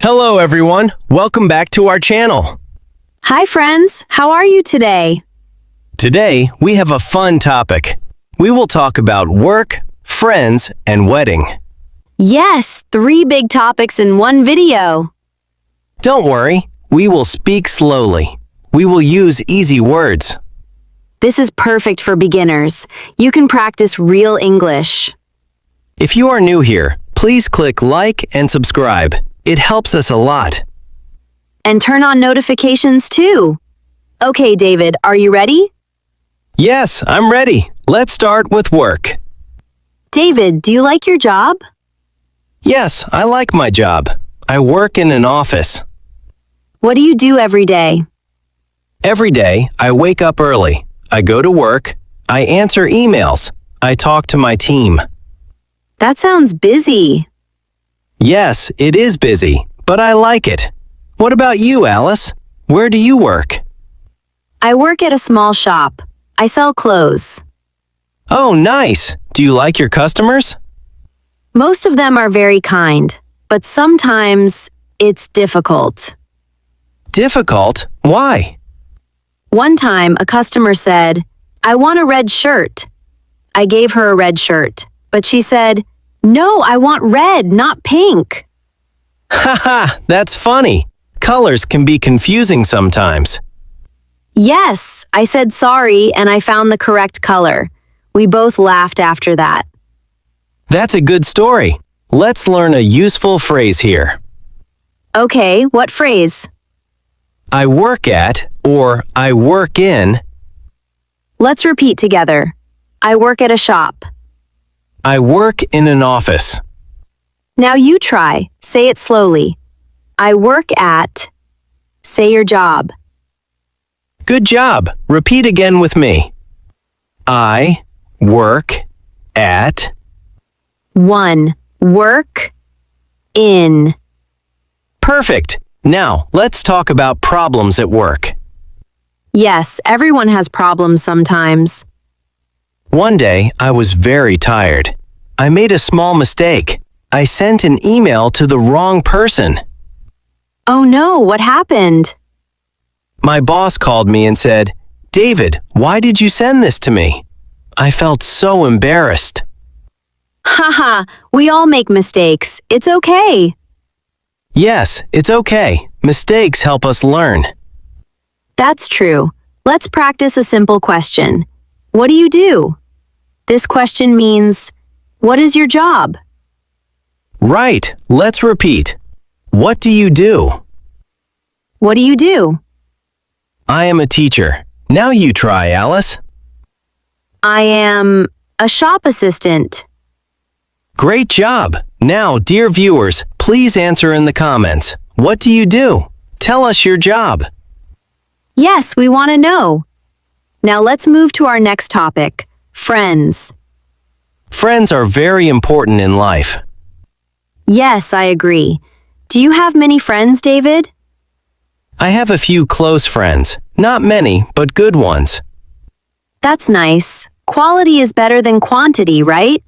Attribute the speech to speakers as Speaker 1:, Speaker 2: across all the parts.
Speaker 1: Hello everyone, welcome back to our channel.
Speaker 2: Hi friends, how are you today?
Speaker 1: Today, we have a fun topic. We will talk about work, friends, and wedding.
Speaker 2: Yes, 3 big topics in one video.
Speaker 1: Don't worry, we will speak slowly. We will use easy words.
Speaker 2: This is perfect for beginners. You can practice real English.
Speaker 1: If you are new here, please click like and subscribe. It helps us a lot.
Speaker 2: And turn on notifications too. Okay, David, are you ready?
Speaker 1: Yes, I'm ready. Let's start with work.
Speaker 2: David, do you like your job?
Speaker 1: Yes, I like my job. I work in an office.
Speaker 2: What do you do every day?
Speaker 1: Every day, I wake up early. I go to work. I answer emails. I talk to my team.
Speaker 2: That sounds busy.
Speaker 1: Yes, it is busy, but I like it. What about you, Alice? Where do you work?
Speaker 2: I work at a small shop. I sell clothes.
Speaker 1: Oh, nice. Do you like your customers?
Speaker 2: Most of them are very kind, but sometimes it's difficult.
Speaker 1: Difficult? Why?
Speaker 2: One time, a customer said, "I want a red shirt." I gave her a red shirt, but she said, "No, I want red, not pink."
Speaker 1: Haha, that's funny. Colors can be confusing sometimes.
Speaker 2: Yes, I said sorry and I found the correct color. We both laughed after that.
Speaker 1: That's a good story. Let's learn a useful phrase here.
Speaker 2: Okay, what phrase?
Speaker 1: I work at or I work in.
Speaker 2: Let's repeat together. I work at a shop.
Speaker 1: I work in an office.
Speaker 2: Now you try. Say it slowly. I work at. Say your job.
Speaker 1: Good job. Repeat again with me. I work at.
Speaker 2: 1. Work in.
Speaker 1: Perfect. Now, let's talk about problems at work.
Speaker 2: Yes, everyone has problems sometimes.
Speaker 1: One day, I was very tired. I made a small mistake. I sent an email to the wrong person.
Speaker 2: Oh no, what happened?
Speaker 1: My boss called me and said, "David, why did you send this to me?" I felt so embarrassed.
Speaker 2: Haha, we all make mistakes. It's okay.
Speaker 1: Yes, it's okay. Mistakes help us learn.
Speaker 2: That's true. Let's practice a simple question. What do you do? This question means, what is your job?
Speaker 1: Right, let's repeat. What do you do?
Speaker 2: What do you do?
Speaker 1: I am a teacher. Now you try, Alice.
Speaker 2: I am a shop assistant.
Speaker 1: Great job. Now, dear viewers, please answer in the comments. What do you do? Tell us your job.
Speaker 2: Yes, we want to know. Now let's move to our next topic, friends.
Speaker 1: Friends are very important in life.
Speaker 2: Yes, I agree. Do you have many friends, David?
Speaker 1: I have a few close friends. Not many, but good ones.
Speaker 2: That's nice. Quality is better than quantity, right?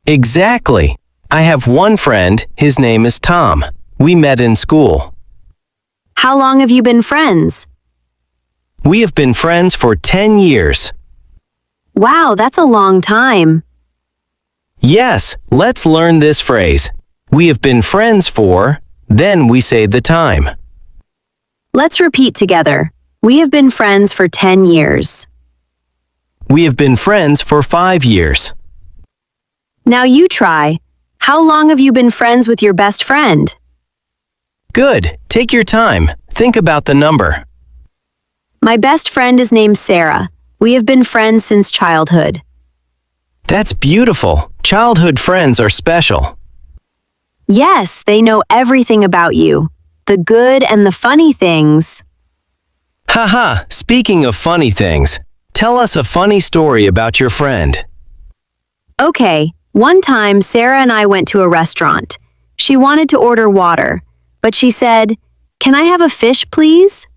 Speaker 1: Exactly. I have one friend. His name is Tom. We met in school.
Speaker 2: How long have you been friends?
Speaker 1: We have been friends for 10 years.
Speaker 2: Wow, that's a long time.
Speaker 1: Yes, let's learn this phrase. We have been friends for, then we say the time.
Speaker 2: Let's repeat together. We have been friends for 10 years.
Speaker 1: We have been friends for 5 years.
Speaker 2: Now you try. How long have you been friends with your best friend?
Speaker 1: Good. Take your time. Think about the number.
Speaker 2: My best friend is named Sarah. We have been friends since childhood.
Speaker 1: That's beautiful. Childhood friends are special.
Speaker 2: Yes, they know everything about you. The good and the funny things.
Speaker 1: Haha, speaking of funny things, tell us a funny story about your friend.
Speaker 2: Okay, one time Sarah and I went to a restaurant. She wanted to order water, but she said, "Can I have a fish, please?"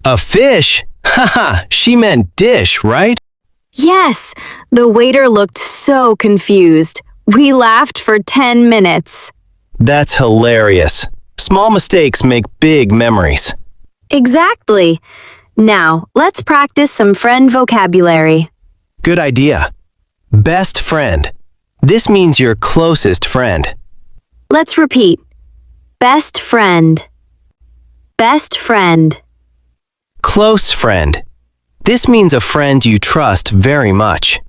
Speaker 1: A fish? Haha, she meant dish, right?
Speaker 2: Yes, the waiter looked so confused. We laughed for 10 minutes.
Speaker 1: That's hilarious. Small mistakes make big memories.
Speaker 2: Exactly. Now, let's practice some friend vocabulary.
Speaker 1: Good idea. Best friend. This means your closest friend.
Speaker 2: Let's repeat. Best friend. Best friend.
Speaker 1: Close friend. This means a friend you trust very much.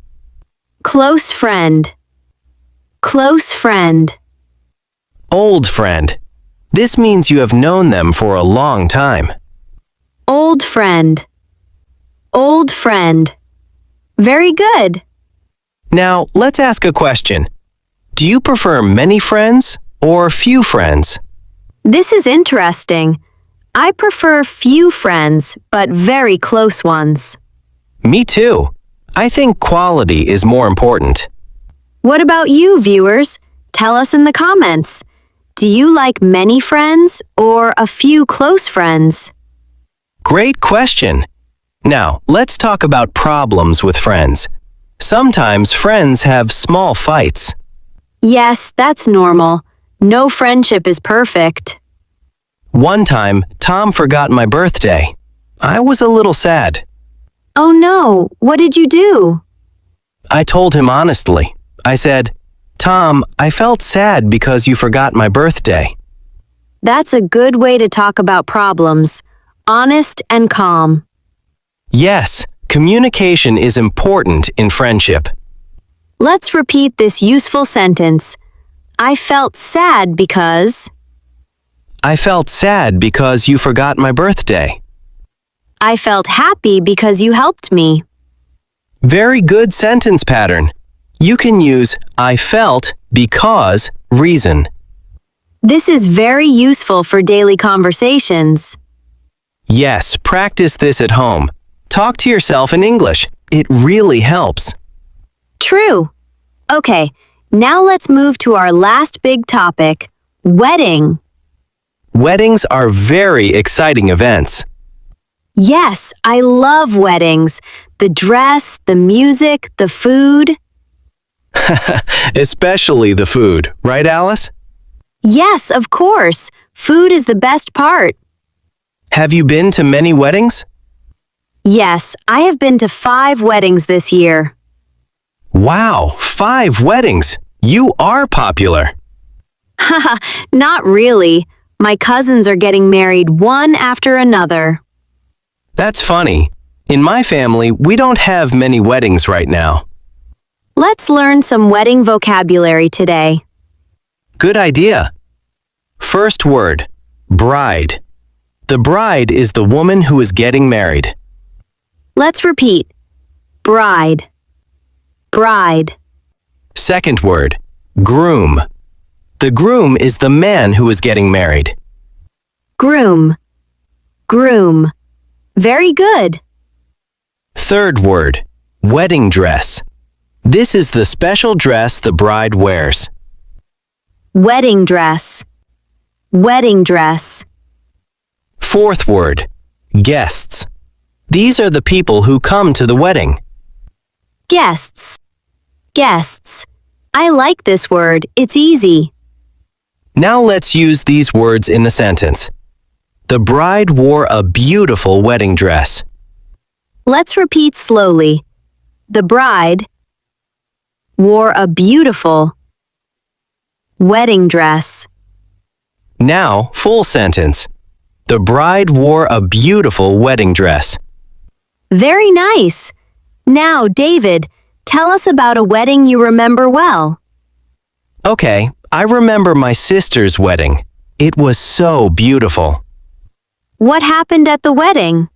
Speaker 2: Close friend. Close friend.
Speaker 1: Old friend. This means you have known them for a long time.
Speaker 2: Old friend. Old friend. Very good.
Speaker 1: Now, let's ask a question. Do you prefer many friends or few friends?
Speaker 2: This is interesting. I prefer few friends, but very close ones.
Speaker 1: Me too. I think quality is more important.
Speaker 2: What about you, viewers? Tell us in the comments. Do you like many friends or a few close friends?
Speaker 1: Great question. Now, let's talk about problems with friends. Sometimes friends have small fights.
Speaker 2: Yes, that's normal. No friendship is perfect.
Speaker 1: One time, Tom forgot my birthday. I was a little sad.
Speaker 2: Oh no, what did you do?
Speaker 1: I told him honestly. I said, Tom, I felt sad because you forgot my birthday.
Speaker 2: That's a good way to talk about problems. Honest and calm.
Speaker 1: Yes, communication is important in friendship.
Speaker 2: Let's repeat this useful sentence. I felt sad because.
Speaker 1: I felt sad because you forgot my birthday.
Speaker 2: I felt happy because you helped me.
Speaker 1: Very good sentence pattern. You can use I felt because reason.
Speaker 2: This is very useful for daily conversations.
Speaker 1: Yes, practice this at home. Talk to yourself in English. It really helps.
Speaker 2: True. Okay, now let's move to our last big topic, wedding.
Speaker 1: Weddings are very exciting events.
Speaker 2: Yes, I love weddings. The dress, the music, the food.
Speaker 1: Especially the food, right, Alice?
Speaker 2: Yes, of course. Food is the best part.
Speaker 1: Have you been to many weddings?
Speaker 2: Yes, I have been to 5 weddings this year.
Speaker 1: Wow, 5 weddings. You are popular.
Speaker 2: Haha, not really. My cousins are getting married one after another.
Speaker 1: That's funny. In my family, we don't have many weddings right now.
Speaker 2: Let's learn some wedding vocabulary today.
Speaker 1: Good idea. First word, bride. The bride is the woman who is getting married.
Speaker 2: Let's repeat. Bride. Bride.
Speaker 1: Second word, groom. The groom is the man who is getting married.
Speaker 2: Groom. Groom. Very good.
Speaker 1: Third word, wedding dress. This is the special dress the bride wears.
Speaker 2: Wedding dress. Wedding dress.
Speaker 1: Fourth word, guests. These are the people who come to the wedding.
Speaker 2: Guests. Guests. I like this word. It's easy.
Speaker 1: Now let's use these words in a sentence. The bride wore a beautiful wedding dress.
Speaker 2: Let's repeat slowly. The bride wore a beautiful wedding dress.
Speaker 1: Now, full sentence. The bride wore a beautiful wedding dress.
Speaker 2: Very nice. Now, David, tell us about a wedding you remember well.
Speaker 1: Okay, I remember my sister's wedding. It was so beautiful.
Speaker 2: What happened at the wedding?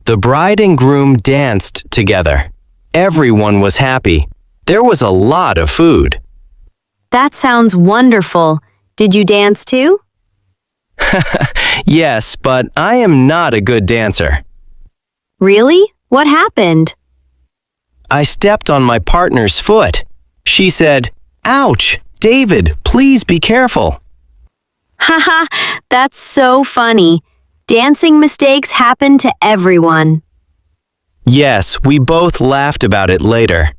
Speaker 1: The bride and groom danced together. Everyone was happy. There was a lot of food.
Speaker 2: That sounds wonderful. Did you dance too?
Speaker 1: Yes, but I am not a good dancer.
Speaker 2: Really? What happened?
Speaker 1: I stepped on my partner's foot. She said, "Ouch, David, please be careful."
Speaker 2: Haha, that's so funny. Dancing mistakes happen to everyone.
Speaker 1: Yes, we both laughed about it later.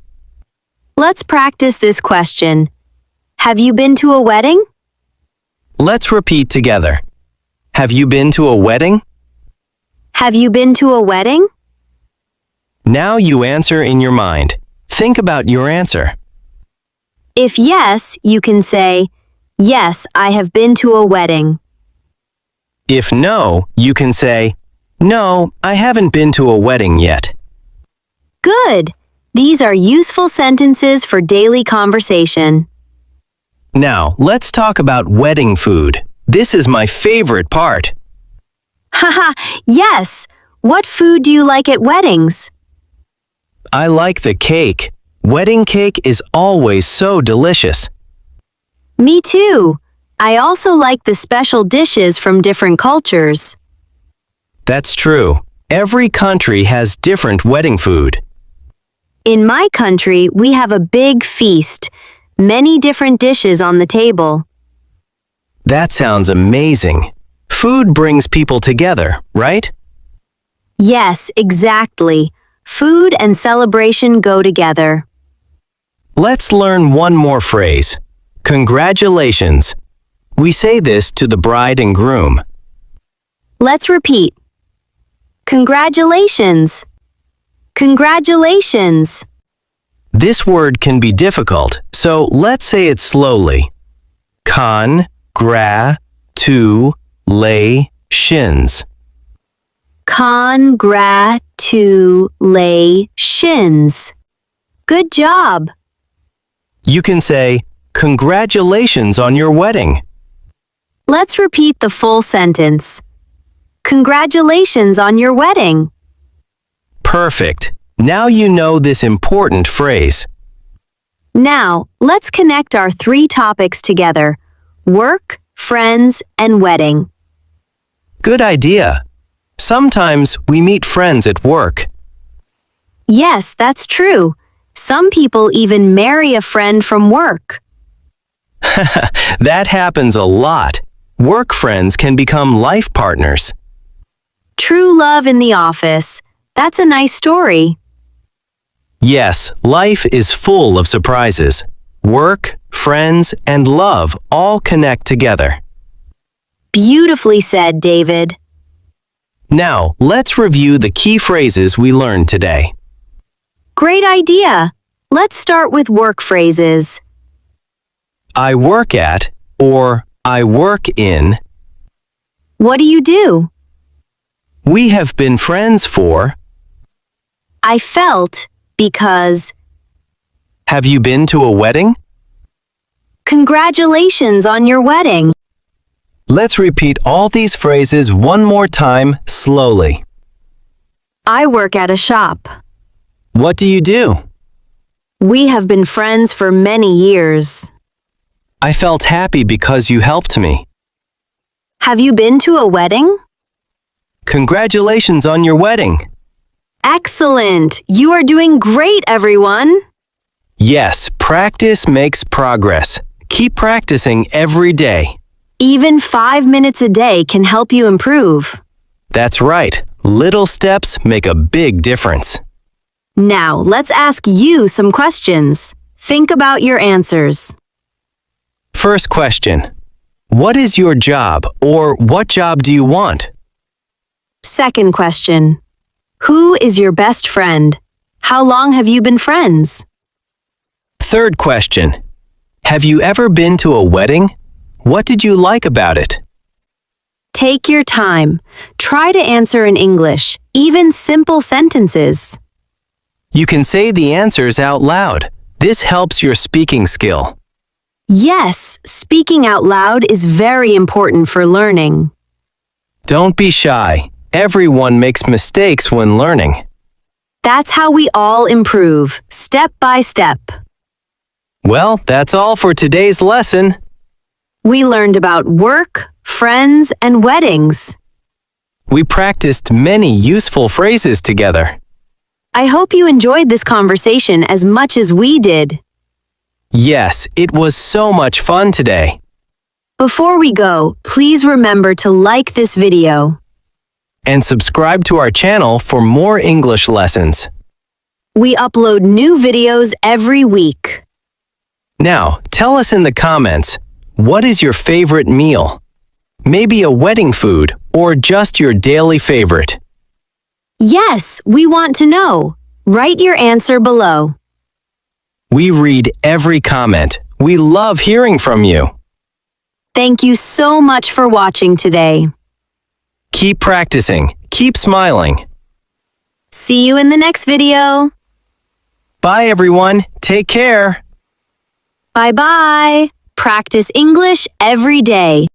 Speaker 2: Let's practice this question. Have you been to a wedding?
Speaker 1: let's repeat together. Have you been to a wedding?
Speaker 2: Have you been to a wedding?
Speaker 1: Now you answer in your mind. Think about your answer.
Speaker 2: If yes, you can say, yes, I have been to a wedding.
Speaker 1: If no, you can say, no, I haven't been to a wedding yet.
Speaker 2: Good! These are useful sentences for daily conversation.
Speaker 1: Now, let's talk about wedding food. This is my favorite part.
Speaker 2: Haha, yes! What food do you like at weddings?
Speaker 1: I like the cake. Wedding cake is always so delicious.
Speaker 2: Me too. I also like the special dishes from different cultures.
Speaker 1: That's true. Every country has different wedding food.
Speaker 2: In my country, we have a big feast, many different dishes on the table.
Speaker 1: That sounds amazing. Food brings people together, right?
Speaker 2: Yes, exactly. Food and celebration go together.
Speaker 1: Let's learn one more phrase. Congratulations. We say this to the bride and groom.
Speaker 2: Let's repeat. Congratulations. Congratulations.
Speaker 1: This word can be difficult, so let's say it slowly. Con-gra-tu-lay-shins.
Speaker 2: Congratulations. Good job.
Speaker 1: You can say, congratulations on your wedding.
Speaker 2: Let's repeat the full sentence. Congratulations on your wedding.
Speaker 1: Perfect. Now you know this important phrase.
Speaker 2: Now, let's connect our three topics together: work, friends, and wedding.
Speaker 1: Good idea. Sometimes we meet friends at work.
Speaker 2: Yes, that's true. Some people even marry a friend from work.
Speaker 1: That happens a lot. Work friends can become life partners.
Speaker 2: True love in the office. That's a nice story.
Speaker 1: Yes, life is full of surprises. Work, friends, and love all connect together.
Speaker 2: Beautifully said, David.
Speaker 1: Now, let's review the key phrases we learned today.
Speaker 2: Great idea. Let's start with work phrases.
Speaker 1: I work at, or I work in.
Speaker 2: What do you do?
Speaker 1: We have been friends for.
Speaker 2: I felt because.
Speaker 1: Have you been to a wedding?
Speaker 2: Congratulations on your wedding.
Speaker 1: Let's repeat all these phrases one more time slowly.
Speaker 2: I work at a shop.
Speaker 1: What do you do?
Speaker 2: We have been friends for many years.
Speaker 1: I felt happy because you helped me.
Speaker 2: Have you been to a wedding?
Speaker 1: Congratulations on your wedding.
Speaker 2: Excellent! You are doing great, everyone!
Speaker 1: Yes, practice makes progress. Keep practicing every day.
Speaker 2: Even 5 minutes a day can help you improve.
Speaker 1: That's right. Little steps make a big difference.
Speaker 2: Now, let's ask you some questions. Think about your answers.
Speaker 1: First question. What is your job, or what job do you want?
Speaker 2: Second question. Who is your best friend? How long have you been friends?
Speaker 1: Third question. Have you ever been to a wedding? What did you like about it?
Speaker 2: Take your time. Try to answer in English, even simple sentences.
Speaker 1: You can say the answers out loud. This helps your speaking skill.
Speaker 2: Yes, speaking out loud is very important for learning.
Speaker 1: Don't be shy. Everyone makes mistakes when learning.
Speaker 2: That's how we all improve, step by step.
Speaker 1: Well, that's all for today's lesson.
Speaker 2: We learned about work, friends, and weddings.
Speaker 1: We practiced many useful phrases together.
Speaker 2: I hope you enjoyed this conversation as much as we did.
Speaker 1: Yes, it was so much fun today.
Speaker 2: Before we go, please remember to like this video.
Speaker 1: And subscribe to our channel for more English lessons.
Speaker 2: We upload new videos every week.
Speaker 1: Now, tell us in the comments, What is your favorite meal? Maybe a wedding food or just your daily favorite?
Speaker 2: Yes, we want to know. Write your answer below.
Speaker 1: We read every comment. We love hearing from you.
Speaker 2: Thank you so much for watching today.
Speaker 1: Keep practicing. Keep smiling.
Speaker 2: See you in the next video.
Speaker 1: Bye, everyone. Take care.
Speaker 2: Bye-bye. Practice English every day.